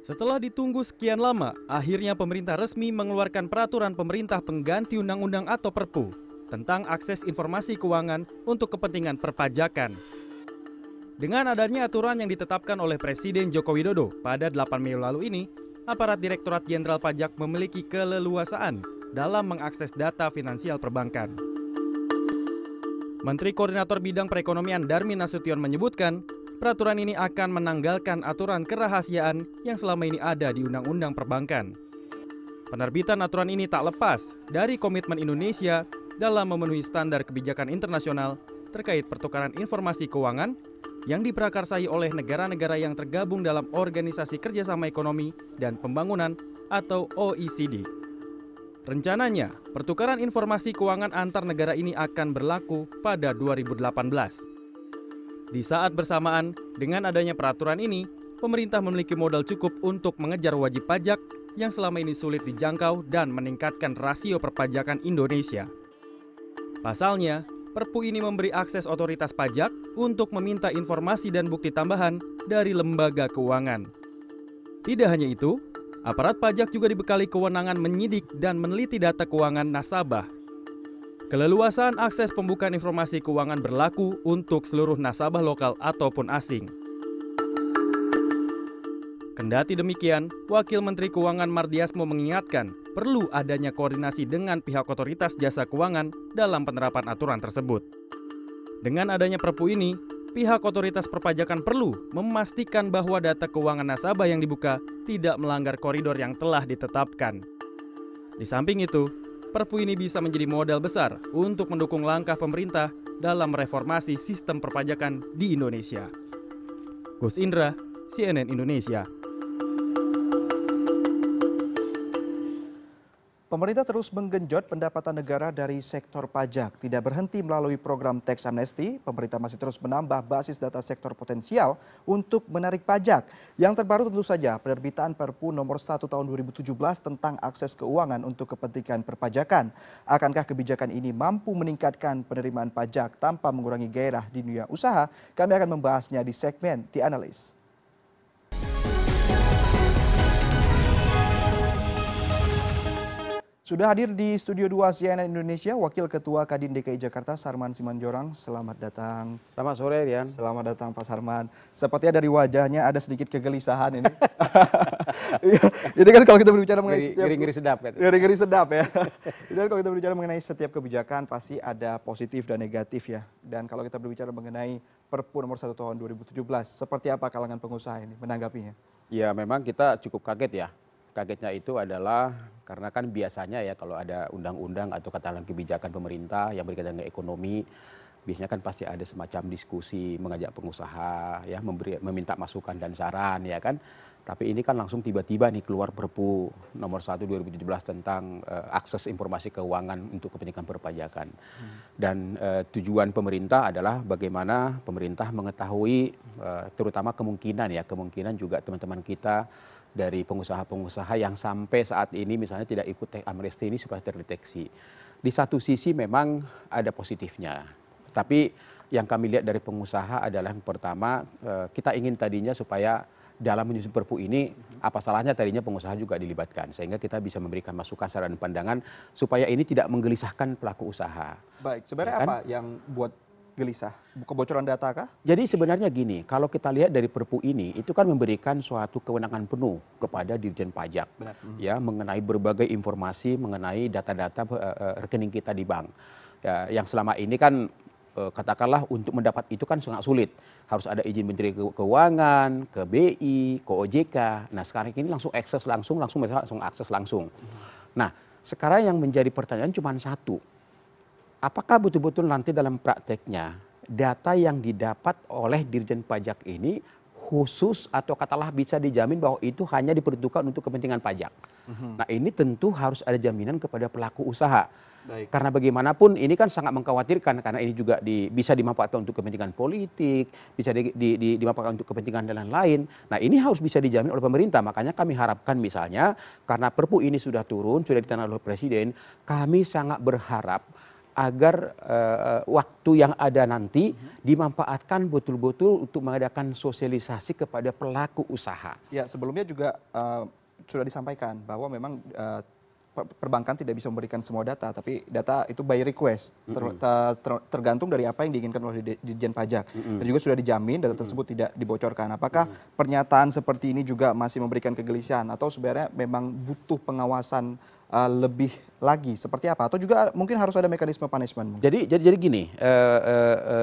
Setelah ditunggu sekian lama, akhirnya pemerintah resmi mengeluarkan peraturan pemerintah pengganti undang-undang atau Perpu tentang akses informasi keuangan untuk kepentingan perpajakan. Dengan adanya aturan yang ditetapkan oleh Presiden Joko Widodo pada 8 Mei lalu ini, aparat Direktorat Jenderal Pajak memiliki keleluasaan dalam mengakses data finansial perbankan. Menteri Koordinator Bidang Perekonomian Darmin Nasution menyebutkan, peraturan ini akan menanggalkan aturan kerahasiaan yang selama ini ada di Undang-Undang Perbankan. Penerbitan aturan ini tak lepas dari komitmen Indonesia dalam memenuhi standar kebijakan internasional terkait pertukaran informasi keuangan yang diprakarsai oleh negara-negara yang tergabung dalam Organisasi Kerjasama Ekonomi dan Pembangunan atau OECD. Rencananya, pertukaran informasi keuangan antar negara ini akan berlaku pada 2018. Di saat bersamaan, dengan adanya peraturan ini, pemerintah memiliki modal cukup untuk mengejar wajib pajak yang selama ini sulit dijangkau dan meningkatkan rasio perpajakan Indonesia. Pasalnya, Perpu ini memberi akses otoritas pajak untuk meminta informasi dan bukti tambahan dari lembaga keuangan. Tidak hanya itu, aparat pajak juga dibekali kewenangan menyidik dan meneliti data keuangan nasabah. Keleluasaan akses pembukaan informasi keuangan berlaku untuk seluruh nasabah lokal ataupun asing. Kendati demikian, Wakil Menteri Keuangan Mardiasmo mengingatkan perlu adanya koordinasi dengan pihak otoritas jasa keuangan dalam penerapan aturan tersebut. Dengan adanya Perpu ini, pihak otoritas perpajakan perlu memastikan bahwa data keuangan nasabah yang dibuka tidak melanggar koridor yang telah ditetapkan. Di samping itu, Perpu ini bisa menjadi modal besar untuk mendukung langkah pemerintah dalam reformasi sistem perpajakan di Indonesia. Gus Indra, CNN Indonesia. Pemerintah terus menggenjot pendapatan negara dari sektor pajak. Tidak berhenti melalui program tax amnesty, pemerintah masih terus menambah basis data sektor potensial untuk menarik pajak. Yang terbaru tentu saja penerbitan Perpu nomor 1 tahun 2017 tentang akses keuangan untuk kepentingan perpajakan. Akankah kebijakan ini mampu meningkatkan penerimaan pajak tanpa mengurangi gairah di dunia usaha? Kami akan membahasnya di segmen The Analyst. Sudah hadir di Studio 2 CNN Indonesia, Wakil Ketua Kadin DKI Jakarta, Sarman Simanjorang. Selamat datang. Selamat sore, Rian. Selamat datang, Pak Sarman. Sepertinya dari wajahnya ada sedikit kegelisahan ini. Jadi kan kalau kita berbicara mengenai ngeri sedap kan? Ngeri sedap ya. Jadi kalau kita berbicara mengenai setiap kebijakan pasti ada positif dan negatif ya. Dan kalau kita berbicara mengenai Perpu nomor 1 tahun 2017, seperti apa kalangan pengusaha ini menanggapinya? Ya, memang kita cukup kaget ya. Kagetnya itu adalah karena kan biasanya ya kalau ada undang-undang atau katakanlah kebijakan pemerintah yang berkaitan dengan ekonomi, biasanya kan pasti ada semacam diskusi, mengajak pengusaha, ya meminta masukan dan saran ya kan. Tapi ini kan langsung tiba-tiba nih keluar Perpu nomor 1 2017 tentang akses informasi keuangan untuk kepentingan perpajakan. Dan tujuan pemerintah adalah bagaimana pemerintah mengetahui terutama kemungkinan juga teman-teman kita dari pengusaha-pengusaha yang sampai saat ini misalnya tidak ikut tax amnesty ini supaya terdeteksi. Di satu sisi memang ada positifnya, tapi yang kami lihat dari pengusaha adalah yang pertama, kita ingin tadinya supaya dalam menyusun Perpu ini apa salahnya tadinya pengusaha juga dilibatkan sehingga kita bisa memberikan masukan saran dan pandangan supaya ini tidak menggelisahkan pelaku usaha. Baik, sebenarnya ya kan? apa yang buat gelisah? Kebocoran data kah? Jadi sebenarnya gini, kalau kita lihat dari Perpu ini, itu kan memberikan suatu kewenangan penuh kepada Dirjen Pajak, ya mengenai berbagai informasi mengenai data-data rekening kita di bank. Ya, yang selama ini kan katakanlah untuk mendapat itu kan sangat sulit, harus ada izin Menteri Keuangan, ke BI, ke OJK. Nah sekarang ini langsung akses langsung akses langsung. Nah sekarang yang menjadi pertanyaan cuma satu. Apakah betul-betul nanti dalam prakteknya data yang didapat oleh Dirjen Pajak ini khusus atau katakanlah bisa dijamin bahwa itu hanya diperuntukkan untuk kepentingan pajak. Nah ini tentu harus ada jaminan kepada pelaku usaha. Baik. Karena bagaimanapun ini kan sangat mengkhawatirkan karena ini juga bisa dimanfaatkan untuk kepentingan politik, bisa dimanfaatkan untuk kepentingan dan lain-lain. Nah ini harus bisa dijamin oleh pemerintah. Makanya kami harapkan misalnya karena Perpu ini sudah turun, sudah ditangani oleh Presiden, kami sangat berharap agar waktu yang ada nanti dimanfaatkan betul-betul untuk mengadakan sosialisasi kepada pelaku usaha. Ya, sebelumnya juga sudah disampaikan bahwa memang perbankan tidak bisa memberikan semua data, tapi data itu by request, tergantung dari apa yang diinginkan oleh Ditjen Pajak. Dan juga sudah dijamin data tersebut tidak dibocorkan. Apakah pernyataan seperti ini juga masih memberikan kegelisahan atau sebenarnya memang butuh pengawasan lebih lagi seperti apa? Atau juga mungkin harus ada mekanisme punishment? Jadi gini,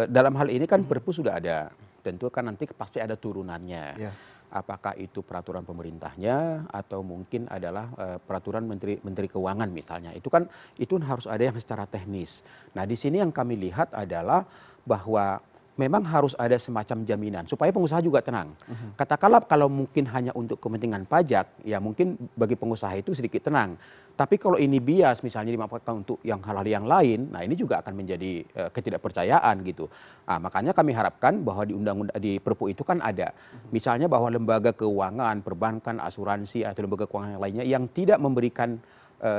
dalam hal ini kan Perpu sudah ada, tentu kan nanti pasti ada turunannya. Ya. Apakah itu peraturan pemerintahnya atau mungkin adalah peraturan Menteri Keuangan misalnya. Itu harus ada yang secara teknis. Nah, di sini yang kami lihat adalah bahwa memang harus ada semacam jaminan supaya pengusaha juga tenang. Katakanlah kalau mungkin hanya untuk kepentingan pajak, ya mungkin bagi pengusaha itu sedikit tenang. Tapi kalau ini bias misalnya dimanfaatkan untuk yang hal-hal yang lain, nah ini juga akan menjadi ketidakpercayaan gitu. Nah, makanya kami harapkan bahwa di Perpu itu kan ada, misalnya bahwa lembaga keuangan, perbankan, asuransi atau lembaga keuangan yang lainnya yang tidak memberikan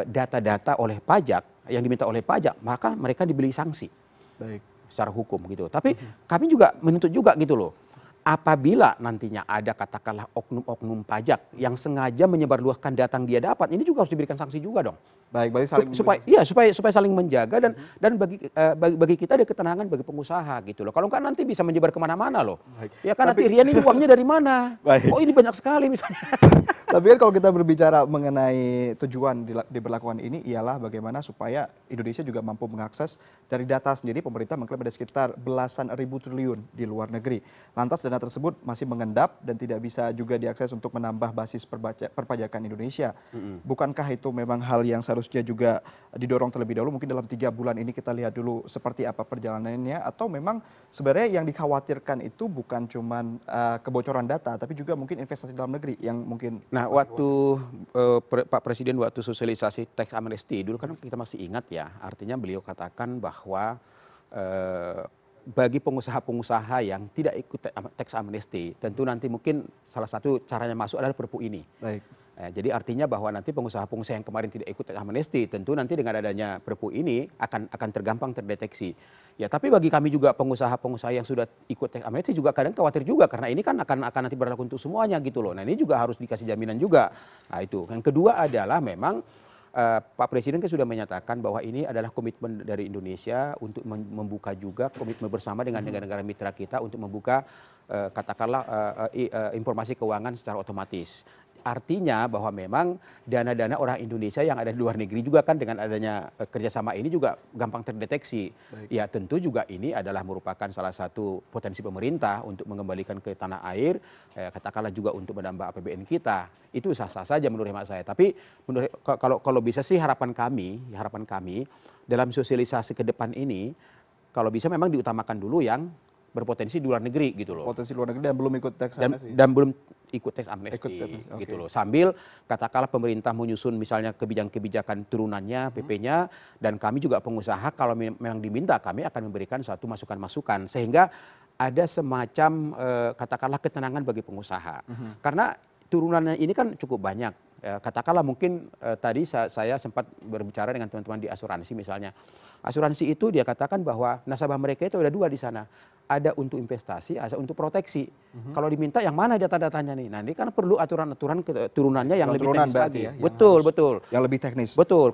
data-data oleh pajak, yang diminta oleh pajak, maka mereka diberi sanksi. Baik. Secara hukum gitu. Tapi kami juga menuntut juga gitu loh. Apabila nantinya ada katakanlah oknum-oknum pajak yang sengaja menyebarluaskan data yang dia dapat, ini juga harus diberikan sanksi juga dong. Baik, berarti saling supaya saling menjaga dan bagi kita ada ketenangan bagi pengusaha gitu loh. Kalau enggak nanti bisa menyebar kemana-mana loh. Baik. Ya kan nanti Rian ini uangnya dari mana? Baik. Oh ini banyak sekali misalnya. Tapi kan kalau kita berbicara mengenai tujuan diberlakukan ini ialah bagaimana supaya Indonesia juga mampu mengakses dari data sendiri. Pemerintah mengklaim ada sekitar belasan ribu triliun di luar negeri. Lantas dana tersebut masih mengendap dan tidak bisa juga diakses untuk menambah basis perpajakan Indonesia. Bukankah itu memang hal yang seharusnya juga didorong terlebih dahulu? Mungkin dalam 3 bulan ini kita lihat dulu seperti apa perjalanannya, atau memang sebenarnya yang dikhawatirkan itu bukan cuma kebocoran data, tapi juga mungkin investasi dalam negeri yang mungkin. Nah, waktu Pak Presiden waktu sosialisasi tax amnesty dulu kan kita masih ingat ya, artinya beliau katakan bahwa bagi pengusaha-pengusaha yang tidak ikut tax amnesty, tentu nanti mungkin salah satu caranya masuk adalah Perpu ini. Baik. Jadi artinya bahwa nanti pengusaha-pengusaha yang kemarin tidak ikut tax amnesty, tentu nanti dengan adanya Perpu ini akan tergampang terdeteksi. Ya, tapi bagi kami juga pengusaha-pengusaha yang sudah ikut tax amnesty juga kadang khawatir juga karena ini kan akan nanti berlaku untuk semuanya gitu loh. Nah, ini juga harus dikasih jaminan juga. Nah, itu. Yang kedua adalah memang Pak Presiden kan sudah menyatakan bahwa ini adalah komitmen dari Indonesia untuk membuka juga komitmen bersama dengan negara-negara mitra kita untuk membuka katakanlah informasi keuangan secara otomatis. Artinya bahwa memang dana-dana orang Indonesia yang ada di luar negeri juga kan dengan adanya kerjasama ini juga gampang terdeteksi. Baik. Ya tentu juga ini adalah merupakan salah satu potensi pemerintah untuk mengembalikan ke tanah air, katakanlah juga untuk menambah APBN kita. Itu sah-sah saja menurut hemat saya. Tapi menurut kalau bisa sih harapan kami dalam sosialisasi ke depan ini, kalau bisa memang diutamakan dulu yang berpotensi di luar negeri gitu loh. Potensi luar negeri dan belum ikut tax amnesty. Dan belum ikut tax amnesty gitu loh. Sambil katakanlah pemerintah menyusun misalnya kebijakan turunannya, PP-nya, dan kami juga pengusaha kalau memang diminta kami akan memberikan suatu masukan-masukan sehingga ada semacam katakanlah ketenangan bagi pengusaha. Karena turunannya ini kan cukup banyak. Katakanlah mungkin tadi saya sempat berbicara dengan teman-teman di asuransi misalnya. Asuransi itu dia katakan bahwa nasabah mereka itu ada 2 di sana. Ada untuk investasi, ada untuk proteksi. Kalau diminta yang mana data-datanya nih? Nah, ini kan perlu aturan-aturan turunannya yang lebih teknis lagi. Ya, betul. Yang lebih teknis. Betul.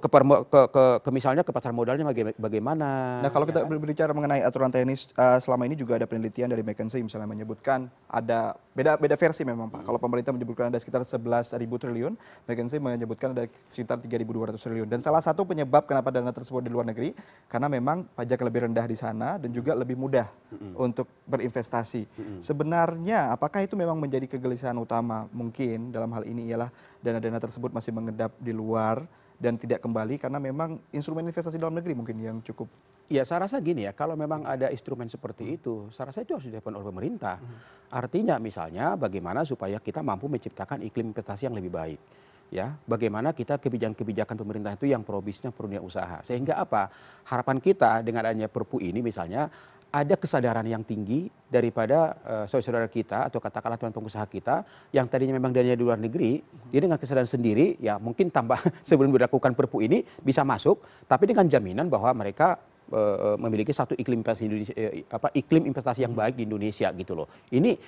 Misalnya ke pasar modalnya bagaimana. Nah, kalau kita berbicara mengenai aturan teknis, selama ini juga ada penelitian dari McKinsey misalnya menyebutkan ada beda versi memang Pak. Kalau pemerintah menyebutkan ada sekitar 11.000 triliun, McKinsey menyebutkan ada sekitar 3.200 triliun. Dan salah satu penyebab kenapa dana tersebut di luar negeri, karena memang pajak lebih rendah di sana dan juga lebih mudah untuk berinvestasi. Sebenarnya apakah itu memang menjadi kegelisahan utama mungkin dalam hal ini ialah dana-dana tersebut masih mengendap di luar dan tidak kembali karena memang instrumen investasi dalam negeri mungkin yang cukup. Ya, saya rasa gini ya, kalau memang ada instrumen seperti itu, saya rasa itu harus dilakukan oleh pemerintah. Artinya misalnya bagaimana supaya kita mampu menciptakan iklim investasi yang lebih baik. Ya, bagaimana kita kebijakan pemerintah itu yang pro bisnis, pro dunia usaha. Sehingga apa? Harapan kita dengan adanya Perpu ini misalnya ada kesadaran yang tinggi daripada saudara-saudara kita atau katakanlah teman pengusaha kita yang tadinya memang dananya di luar negeri, dia dengan kesadaran sendiri ya mungkin tambah sebelum dilakukan Perpu ini bisa masuk, tapi dengan jaminan bahwa mereka memiliki satu iklim investasi Indonesia, iklim investasi yang baik di Indonesia gitu loh. Ini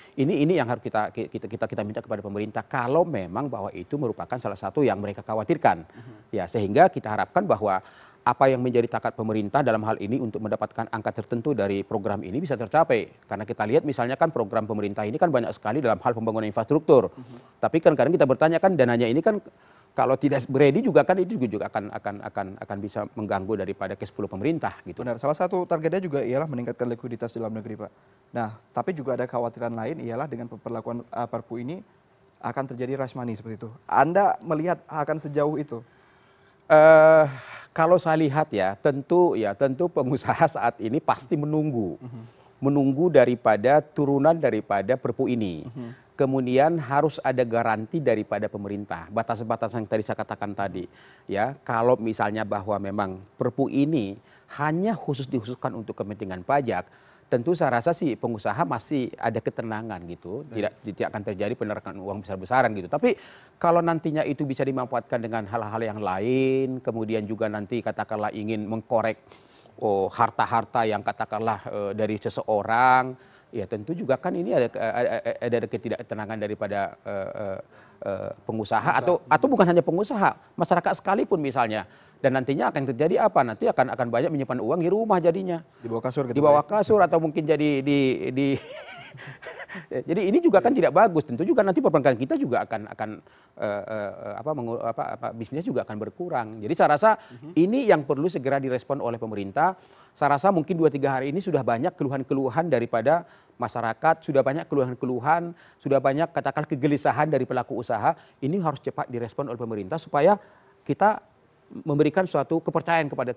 yang harus kita minta kepada pemerintah kalau memang bahwa itu merupakan salah satu yang mereka khawatirkan. Ya, sehingga kita harapkan bahwa apa yang menjadi takat pemerintah dalam hal ini untuk mendapatkan angka tertentu dari program ini bisa tercapai. Karena kita lihat misalnya kan program pemerintah ini kan banyak sekali dalam hal pembangunan infrastruktur. Tapi kan kadang kita bertanya kan dananya ini kan kalau tidak ready juga kan itu juga akan bisa mengganggu daripada cash flow pemerintah gitu. Benar, salah satu targetnya juga ialah meningkatkan likuiditas dalam negeri, Pak. Nah, tapi juga ada kekhawatiran lain ialah dengan pemberlakuan Perpu ini akan terjadi rush money seperti itu. Anda melihat akan sejauh itu? Kalau saya lihat ya tentu pengusaha saat ini pasti menunggu daripada turunan daripada Perpu ini. Kemudian harus ada garansi daripada pemerintah, batas-batas yang tadi saya katakan tadi. Ya, kalau misalnya bahwa memang Perpu ini hanya dikhususkan untuk kepentingan pajak, tentu saya rasa sih pengusaha masih ada ketenangan gitu, tidak akan terjadi penerakan uang besar-besaran gitu. Tapi kalau nantinya itu bisa dimanfaatkan dengan hal-hal yang lain, kemudian juga nanti katakanlah ingin mengkorek harta-harta yang katakanlah dari seseorang, ya tentu juga kan ini ada ketidaktenangan daripada pengusaha atau bukan hanya pengusaha, masyarakat sekalipun misalnya. Dan nantinya akan terjadi apa? Nanti akan banyak menyimpan uang di rumah jadinya. Di bawah kasur gitu. Di bawah kasur atau mungkin jadi di jadi ini juga kan tidak bagus. Tentu juga nanti perbankan kita juga akan bisnisnya juga akan berkurang. Jadi saya rasa ini yang perlu segera direspon oleh pemerintah. Saya rasa mungkin 2-3 hari ini sudah banyak keluhan-keluhan daripada masyarakat, sudah banyak keluhan-keluhan, sudah banyak katakan kegelisahan dari pelaku usaha. Ini harus cepat direspon oleh pemerintah supaya kita memberikan suatu kepercayaan kepada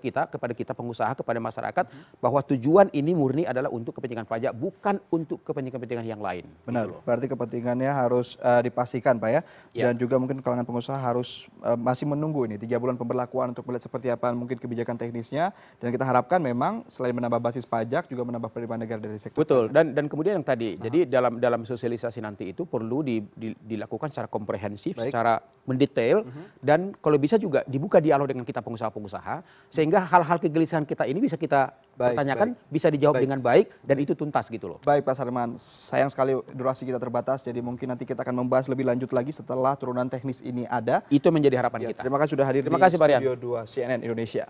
kita pengusaha, kepada masyarakat bahwa tujuan ini murni adalah untuk kepentingan pajak, bukan untuk kepentingan yang lain. Benar, gitu berarti kepentingannya harus dipastikan, Pak ya. Dan juga mungkin kalangan pengusaha harus masih menunggu ini 3 bulan pemberlakuan untuk melihat seperti apa mungkin kebijakan teknisnya. Dan kita harapkan memang selain menambah basis pajak juga menambah penerimaan negara dari sektor Betul, pajak. dan kemudian yang tadi, jadi dalam sosialisasi nanti itu perlu dilakukan secara komprehensif, secara mendetail, dan kalau bisa juga dibuka dialog dengan kita pengusaha-pengusaha, sehingga hal-hal kegelisahan kita ini bisa kita pertanyakan, bisa dijawab dengan baik, dan itu tuntas gitu loh. Baik Pak Sarman, sayang sekali durasi kita terbatas, jadi mungkin nanti kita akan membahas lebih lanjut lagi setelah turunan teknis ini ada. Itu menjadi harapan kita. Terima kasih sudah hadir di Pak Rian. Studio 2 CNN Indonesia.